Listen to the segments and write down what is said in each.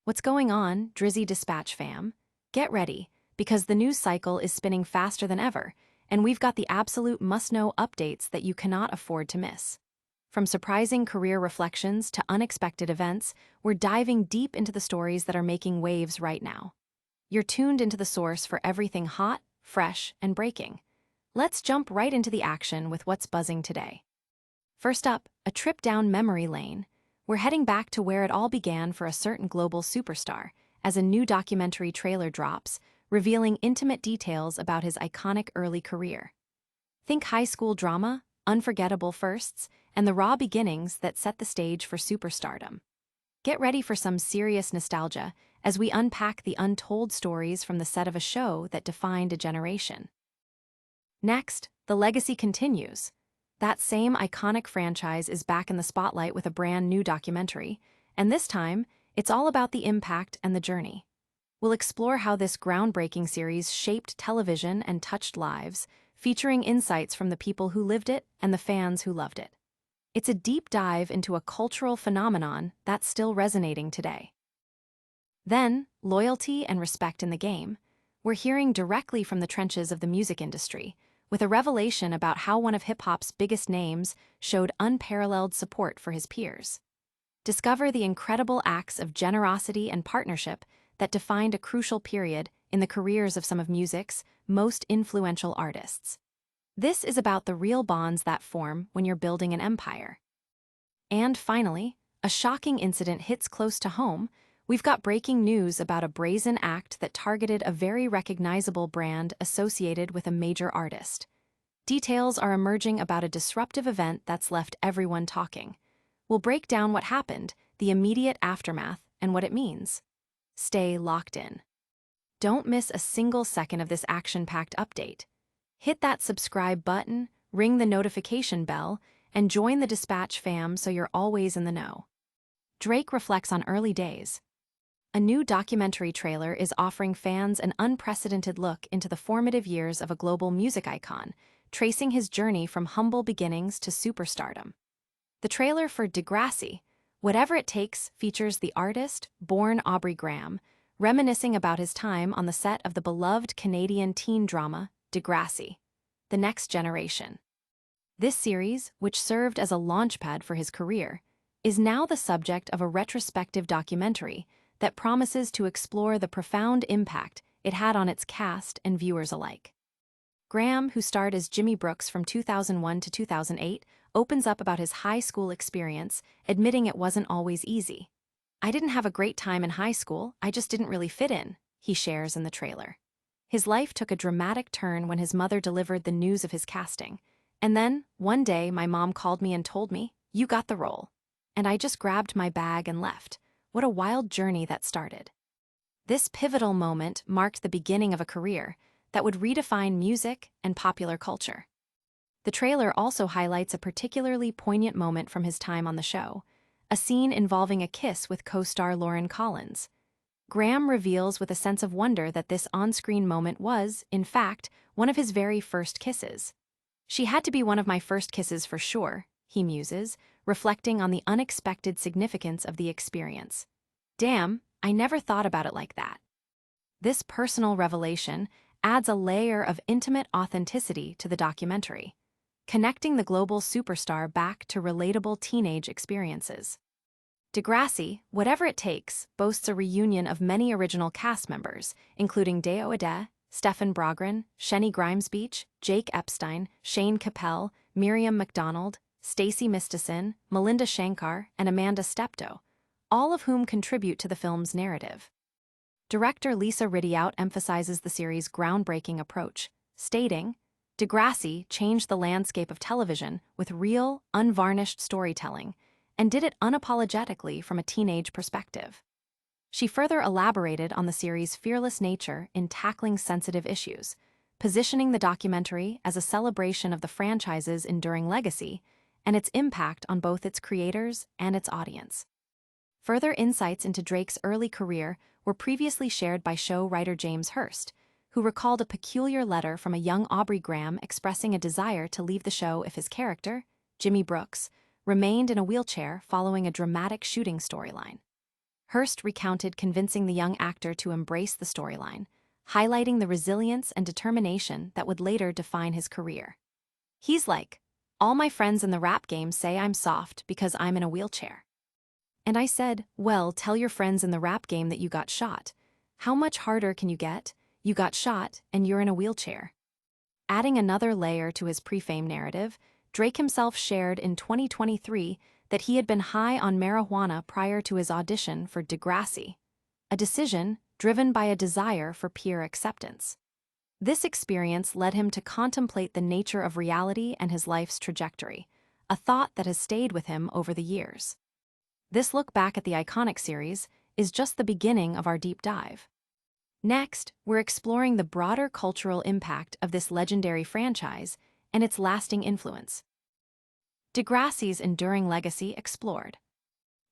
What's going on, Drizzy Dispatch fam? Get ready, because the news cycle is spinning faster than ever, and we've got the absolute must-know updates that you cannot afford to miss. From surprising career reflections to unexpected events, we're diving deep into the stories that are making waves right now. You're tuned into the source for everything hot, fresh, and breaking. Let's jump right into the action with what's buzzing today. First up, a trip down memory lane. We're heading back to where it all began for a certain global superstar, as a new documentary trailer drops, revealing intimate details about his iconic early career. Think high school drama, unforgettable firsts, and the raw beginnings that set the stage for superstardom. Get ready for some serious nostalgia as we unpack the untold stories from the set of a show that defined a generation. Next, the legacy continues. That same iconic franchise is back in the spotlight with a brand new documentary, and this time, it's all about the impact and the journey. We'll explore how this groundbreaking series shaped television and touched lives, featuring insights from the people who lived it and the fans who loved it. It's a deep dive into a cultural phenomenon that's still resonating today. Then, loyalty and respect in the game. We're hearing directly from the trenches of the music industry, with a revelation about how one of hip-hop's biggest names showed unparalleled support for his peers. Discover the incredible acts of generosity and partnership that defined a crucial period in the careers of some of music's most influential artists. This is about the real bonds that form when you're building an empire. And finally, a shocking incident hits close to home. We've got breaking news about a brazen act that targeted a very recognizable brand associated with a major artist. Details are emerging about a disruptive event that's left everyone talking. We'll break down what happened, the immediate aftermath, and what it means. Stay locked in. Don't miss a single second of this action-packed update. Hit that subscribe button, ring the notification bell, and join the Dispatch fam so you're always in the know. Drake reflects on early days. A new documentary trailer is offering fans an unprecedented look into the formative years of a global music icon, tracing his journey from humble beginnings to superstardom. The trailer for Degrassi, Whatever It Takes, features the artist, born Aubrey Graham, reminiscing about his time on the set of the beloved Canadian teen drama, Degrassi, The Next Generation. This series, which served as a launchpad for his career, is now the subject of a retrospective documentary that promises to explore the profound impact it had on its cast and viewers alike. Graham, who starred as Jimmy Brooks from 2001 to 2008, opens up about his high school experience, admitting it wasn't always easy. "I didn't have a great time in high school, I just didn't really fit in," he shares in the trailer. His life took a dramatic turn when his mother delivered the news of his casting. And then, one day, my mom called me and told me, "You got the role." And I just grabbed my bag and left. What a wild journey that started. This pivotal moment marked the beginning of a career that would redefine music and popular culture. The trailer also highlights a particularly poignant moment from his time on the show, a scene involving a kiss with co-star Lauren Collins. Graham reveals with a sense of wonder that this on-screen moment was, in fact, one of his very first kisses. "She had to be one of my first kisses for sure," he muses, reflecting on the unexpected significance of the experience. "Damn, I never thought about it like that." This personal revelation adds a layer of intimate authenticity to the documentary, connecting the global superstar back to relatable teenage experiences. Degrassi, Whatever It Takes, boasts a reunion of many original cast members, including Deo Ade, Stephen Brogren, Shenny Grimesbeach, Jake Epstein, Shane Capel, Miriam McDonald, Stacey Mistison, Melinda Shankar, and Amanda Steptoe, all of whom contribute to the film's narrative. Director Lisa Ridiout emphasizes the series' groundbreaking approach, stating, "Degrassi changed the landscape of television with real, unvarnished storytelling, and did it unapologetically from a teenage perspective." She further elaborated on the series' fearless nature in tackling sensitive issues, positioning the documentary as a celebration of the franchise's enduring legacy and its impact on both its creators and its audience. Further insights into Drake's early career were previously shared by show writer James Hurst, who recalled a peculiar letter from a young Aubrey Graham expressing a desire to leave the show if his character, Jimmy Brooks, remained in a wheelchair following a dramatic shooting storyline. Hearst recounted convincing the young actor to embrace the storyline, highlighting the resilience and determination that would later define his career. He's like, "All my friends in the rap game say I'm soft because I'm in a wheelchair." And I said, "Well, tell your friends in the rap game that you got shot. How much harder can you get? You got shot and you're in a wheelchair." Adding another layer to his pre-fame narrative, Drake himself shared in 2023 that he had been high on marijuana prior to his audition for Degrassi, a decision driven by a desire for peer acceptance. This experience led him to contemplate the nature of reality and his life's trajectory, a thought that has stayed with him over the years. This look back at the iconic series is just the beginning of our deep dive. Next, we're exploring the broader cultural impact of this legendary franchise and its lasting influence. Degrassi's enduring legacy explored.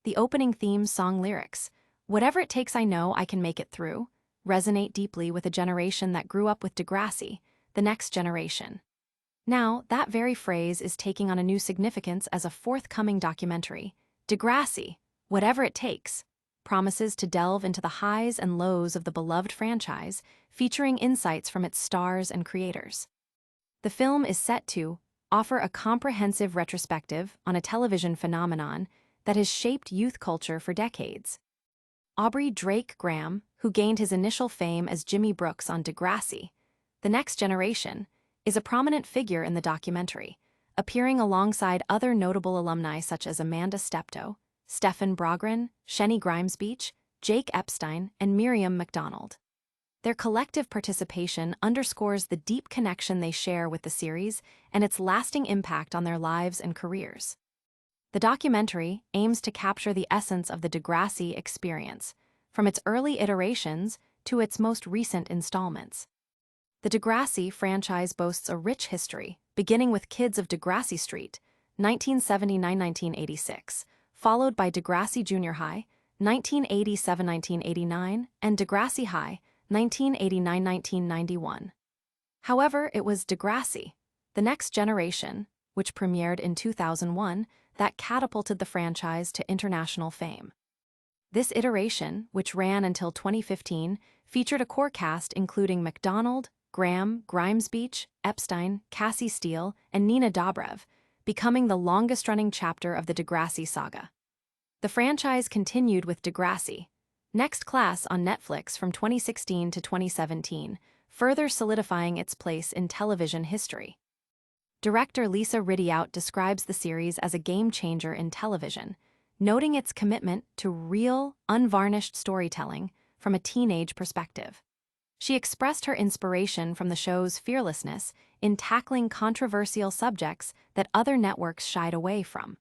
The opening theme song lyrics, "Whatever it takes, I know I can make it through," resonate deeply with a generation that grew up with Degrassi, the next generation. Now, that very phrase is taking on a new significance as a forthcoming documentary. Degrassi, Whatever It Takes, promises to delve into the highs and lows of the beloved franchise, featuring insights from its stars and creators. The film is set to offer a comprehensive retrospective on a television phenomenon that has shaped youth culture for decades. Aubrey Drake Graham, who gained his initial fame as Jimmy Brooks on Degrassi, The Next Generation, is a prominent figure in the documentary, appearing alongside other notable alumni such as Amanda Steptoe, Stephen Brogren, Shenny Grimesbeach, Jake Epstein, and Miriam McDonald. Their collective participation underscores the deep connection they share with the series and its lasting impact on their lives and careers. The documentary aims to capture the essence of the Degrassi experience, from its early iterations to its most recent installments. The Degrassi franchise boasts a rich history, beginning with Kids of Degrassi Street, 1979-1986, followed by Degrassi Junior High, 1987-1989, and Degrassi High, 1989-1991. However, it was Degrassi, The Next Generation, which premiered in 2001, that catapulted the franchise to international fame. This iteration, which ran until 2015, featured a core cast including McDonald, Graham, Grimesbeach, Epstein, Cassie Steele, and Nina Dobrev, becoming the longest-running chapter of the Degrassi saga. The franchise continued with Degrassi, Next Class on Netflix from 2016 to 2017, further solidifying its place in television history. Director Lisa Riddiot describes the series as a game-changer in television, noting its commitment to real, unvarnished storytelling from a teenage perspective. She expressed her inspiration from the show's fearlessness in tackling controversial subjects that other networks shied away from.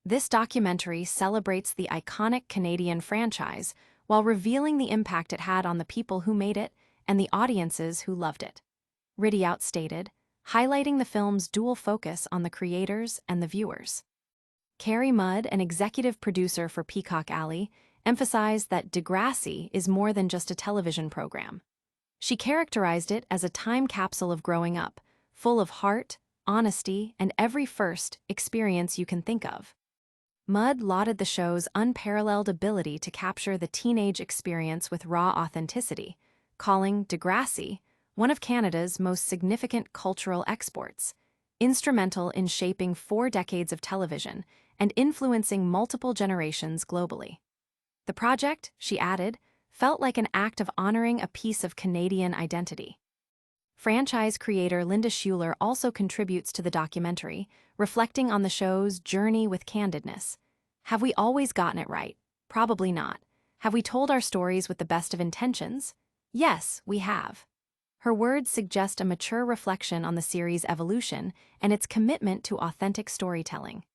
This documentary celebrates the iconic Canadian franchise while revealing the impact it had on the people who made it and the audiences who loved it. Riddiot stated, highlighting the film's dual focus on the creators and the viewers. Carrie Mudd, an executive producer for Peacock Alley, emphasized that Degrassi is more than just a television program. She characterized it as a time capsule of growing up, full of heart, honesty, and every first experience you can think of. Mudd lauded the show's unparalleled ability to capture the teenage experience with raw authenticity, calling Degrassi one of Canada's most significant cultural exports, instrumental in shaping 4 decades of television and influencing multiple generations globally. The project, she added, felt like an act of honoring a piece of Canadian identity. Franchise creator Linda Schuler also contributes to the documentary, reflecting on the show's journey with candidness. Have we always gotten it right? Probably not. Have we told our stories with the best of intentions? Yes, we have. Her words suggest a mature reflection on the series' evolution and its commitment to authentic storytelling.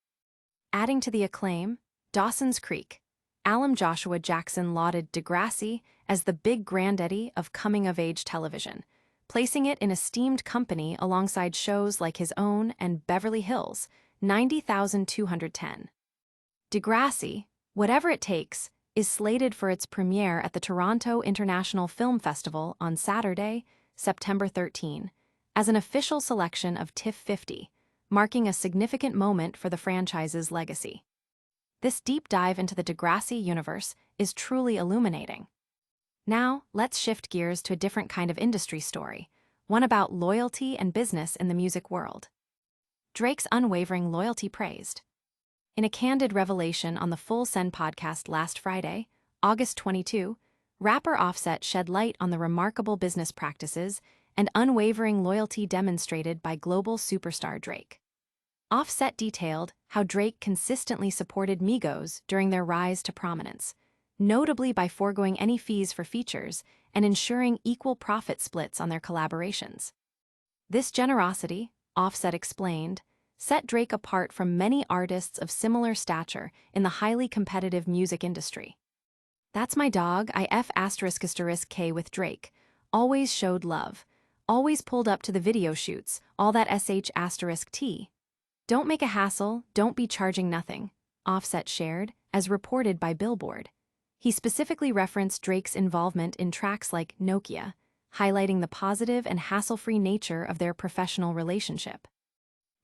Adding to the acclaim, Dawson's Creek. Alum Joshua Jackson lauded Degrassi as the big granddaddy of coming-of-age television, placing it in esteemed company alongside shows like his own and Beverly Hills, 90,210. Degrassi, Whatever It Takes, is slated for its premiere at the Toronto International Film Festival on Saturday, September 13, as an official selection of TIFF 50, marking a significant moment for the franchise's legacy. This deep dive into the Degrassi universe is truly illuminating. Now, let's shift gears to a different kind of industry story, one about loyalty and business in the music world. Drake's unwavering loyalty praised. In a candid revelation on the Full Send podcast last Friday, August 22, rapper Offset shed light on the remarkable business practices and unwavering loyalty demonstrated by global superstar Drake. Offset detailed how Drake consistently supported Migos during their rise to prominence, notably by foregoing any fees for features and ensuring equal profit splits on their collaborations. This generosity, Offset explained, set Drake apart from many artists of similar stature in the highly competitive music industry. "That's my dog, I F***K with Drake. Always showed love. Always pulled up to the video shoots, all that *T. Don't make a hassle, don't be charging nothing," Offset shared, as reported by Billboard. He specifically referenced Drake's involvement in tracks like Nokia, highlighting the positive and hassle-free nature of their professional relationship.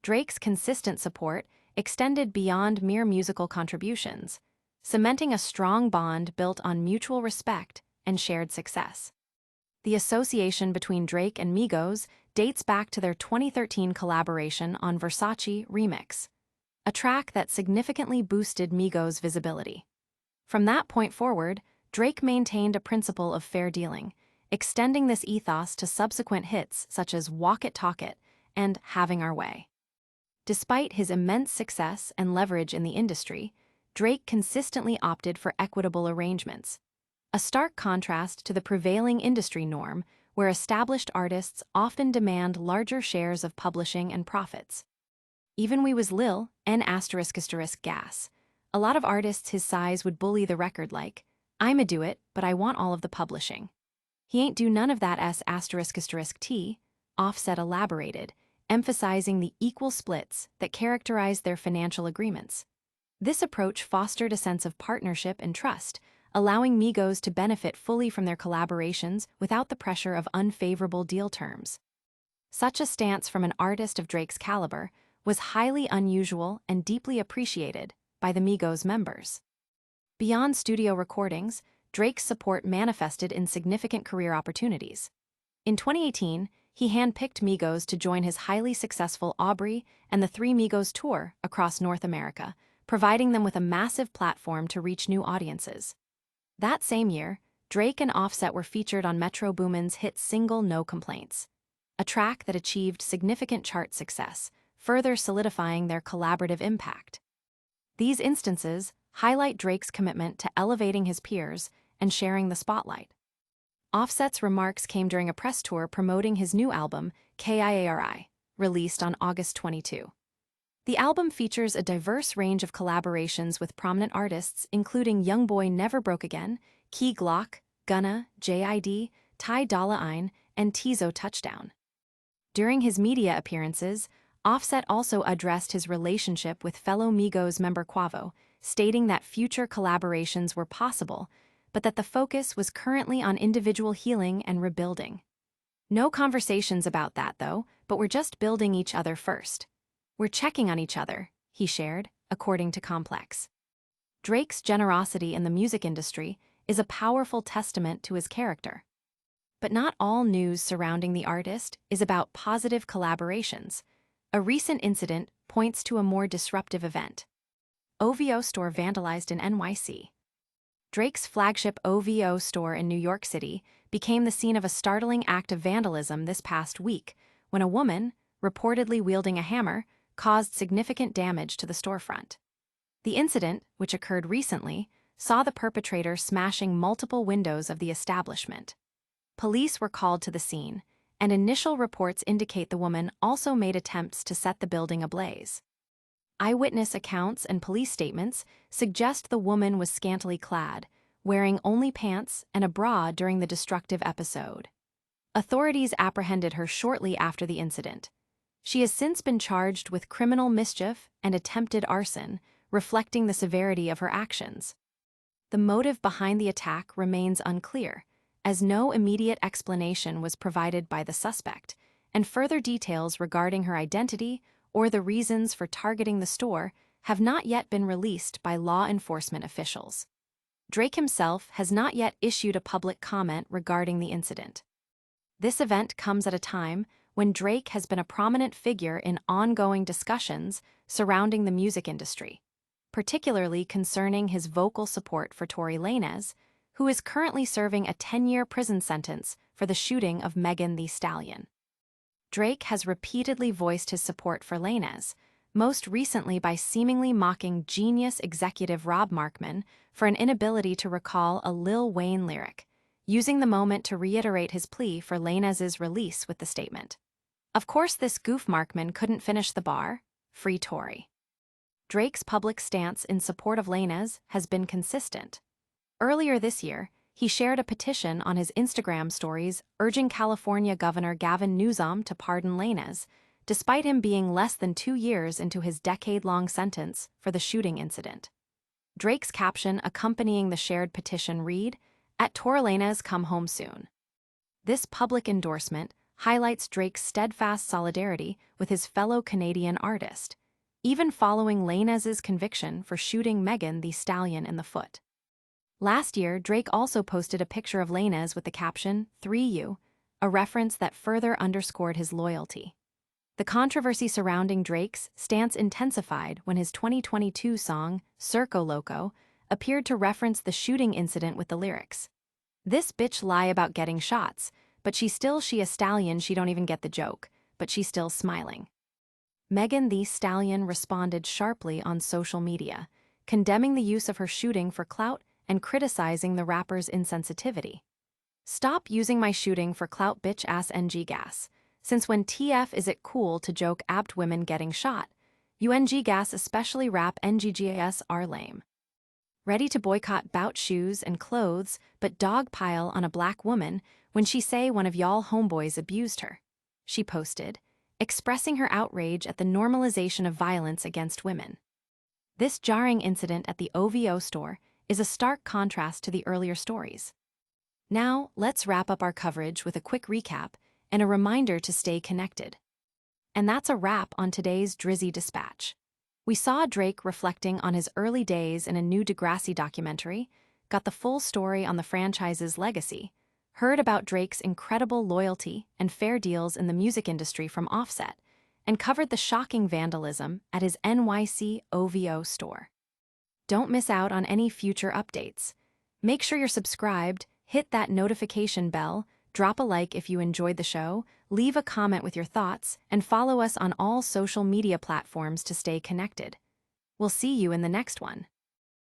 Drake's consistent support extended beyond mere musical contributions, cementing a strong bond built on mutual respect and shared success. The association between Drake and Migos dates back to their 2013 collaboration on Versace Remix, a track that significantly boosted Migos' visibility. From that point forward, Drake maintained a principle of fair dealing, extending this ethos to subsequent hits such as Walk It Talk It and Having Our Way. Despite his immense success and leverage in the industry, Drake consistently opted for equitable arrangements, a stark contrast to the prevailing industry norm where established artists often demand larger shares of publishing and profits. Even we was Lil, N***gas. A lot of artists his size would bully the record like, "I'ma do it, but I want all of the publishing." "He ain't do none of that S***T, Offset elaborated, emphasizing the equal splits that characterized their financial agreements. This approach fostered a sense of partnership and trust, allowing Migos to benefit fully from their collaborations without the pressure of unfavorable deal terms. Such a stance from an artist of Drake's caliber was highly unusual and deeply appreciated by the Migos members. Beyond studio recordings, Drake's support manifested in significant career opportunities. In 2018, he handpicked Migos to join his highly successful Aubrey and the Three Migos tour across North America, providing them with a massive platform to reach new audiences. That same year, Drake and Offset were featured on Metro Boomin's hit single No Complaints, a track that achieved significant chart success, further solidifying their collaborative impact. These instances highlight Drake's commitment to elevating his peers and sharing the spotlight. Offset's remarks came during a press tour promoting his new album, KIARI, released on August 22. The album features a diverse range of collaborations with prominent artists including Youngboy Never Broke Again, Key Glock, Gunna, JID, Ty Dolla $ign, and Tizo Touchdown. During his media appearances, Offset also addressed his relationship with fellow Migos member Quavo, stating that future collaborations were possible, but that the focus was currently on individual healing and rebuilding. "No conversations about that, though, but we're just building each other first. We're checking on each other," he shared, according to Complex. Drake's generosity in the music industry is a powerful testament to his character. But not all news surrounding the artist is about positive collaborations. A recent incident points to a more disruptive event. OVO store vandalized in NYC. Drake's flagship OVO store in New York City became the scene of a startling act of vandalism this past week when a woman, reportedly wielding a hammer, caused significant damage to the storefront. The incident, which occurred recently, saw the perpetrator smashing multiple windows of the establishment. Police were called to the scene, and initial reports indicate the woman also made attempts to set the building ablaze. Eyewitness accounts and police statements suggest the woman was scantily clad, wearing only pants and a bra during the destructive episode. Authorities apprehended her shortly after the incident. She has since been charged with criminal mischief and attempted arson, reflecting the severity of her actions. The motive behind the attack remains unclear, as no immediate explanation was provided by the suspect, and further details regarding her identity or the reasons for targeting the store have not yet been released by law enforcement officials. Drake himself has not yet issued a public comment regarding the incident. This event comes at a time when Drake has been a prominent figure in ongoing discussions surrounding the music industry, particularly concerning his vocal support for Tory Lanez, who is currently serving a 10-year prison sentence for the shooting of Megan Thee Stallion. Drake has repeatedly voiced his support for Lanez, most recently by seemingly mocking genius executive Rob Markman for an inability to recall a Lil Wayne lyric, using the moment to reiterate his plea for Lanez's release with the statement, "Of course this goof Markman couldn't finish the bar, free Tory." Drake's public stance in support of Lanez has been consistent. Earlier this year, he shared a petition on his Instagram stories urging California Governor Gavin Newsom to pardon Lanez, despite him being less than 2 years into his decade-long sentence for the shooting incident. Drake's caption accompanying the shared petition read, "At Tory Lanez, come home soon." This public endorsement highlights Drake's steadfast solidarity with his fellow Canadian artist, even following Lanez's conviction for shooting Megan Thee Stallion in the foot. Last year, Drake also posted a picture of Lanez with the caption, "3U," a reference that further underscored his loyalty. The controversy surrounding Drake's stance intensified when his 2022 song, Circo Loco, appeared to reference the shooting incident with the lyrics, "This bitch lie about getting shots, but she a stallion, she don't even get the joke, but she's still smiling." Megan Thee Stallion responded sharply on social media, condemning the use of her shooting for clout and criticizing the rapper's insensitivity. "Stop using my shooting for clout, bitch ass NG gas. Since when TF is it cool to joke apt women getting shot? UNG gas, especially rap NGGAS, are lame. Ready to boycott bout shoes and clothes, but dogpile on a black woman when she say one of y'all homeboys abused her," she posted, expressing her outrage at the normalization of violence against women. This jarring incident at the OVO store is a stark contrast to the earlier stories. Now, let's wrap up our coverage with a quick recap and a reminder to stay connected. And that's a wrap on today's Drizzy Dispatch. We saw Drake reflecting on his early days in a new Degrassi documentary, got the full story on the franchise's legacy, heard about Drake's incredible loyalty and fair deals in the music industry from Offset, and covered the shocking vandalism at his NYC OVO store. Don't miss out on any future updates. Make sure you're subscribed, hit that notification bell, drop a like if you enjoyed the show, leave a comment with your thoughts, and follow us on all social media platforms to stay connected. We'll see you in the next one.